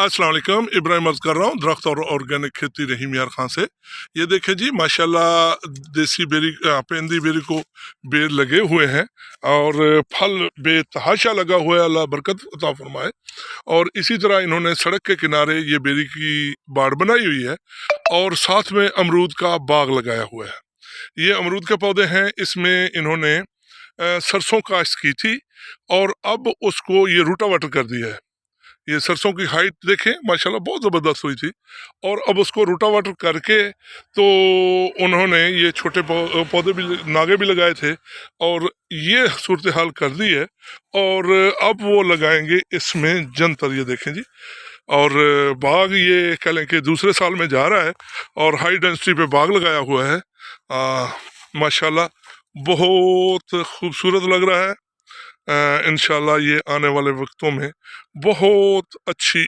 अस्सलाम वालेकुम। इब्राहिम अर्ज कर रहा हूँ दरख्त और ऑर्गेनिक खेती रहीम यार खान से। ये देखें जी, माशाल्लाह देसी बेरी पेंदी बेरी को बेर लगे हुए हैं और फल बेतहाशा लगा हुआ है। अल्लाह बरकत अता फरमाए। और इसी तरह इन्होंने सड़क के किनारे ये बेरी की बाड़ बनाई हुई है और साथ में अमरूद का बाग लगाया हुआ है। ये अमरूद के पौधे हैं। इसमें इन्होंने सरसों काश्त की थी और अब उसको ये रूटावाटर कर दिया है। ये सरसों की हाइट देखें, माशाल्लाह बहुत ज़बरदस्त हुई थी। और अब उसको रूटावाटर करके तो उन्होंने ये छोटे पौधे भी, नागे भी लगाए थे और ये सूरत हाल कर दी है। और अब वो लगाएंगे इसमें जंतर। ये देखें जी, और बाग ये कह लें कि दूसरे साल में जा रहा है और हाई डेंसिटी पे बाग लगाया हुआ है। माशाल्लाह बहुत खूबसूरत लग रहा है। इंशाल्लाह ये आने वाले वक्तों में बहुत अच्छी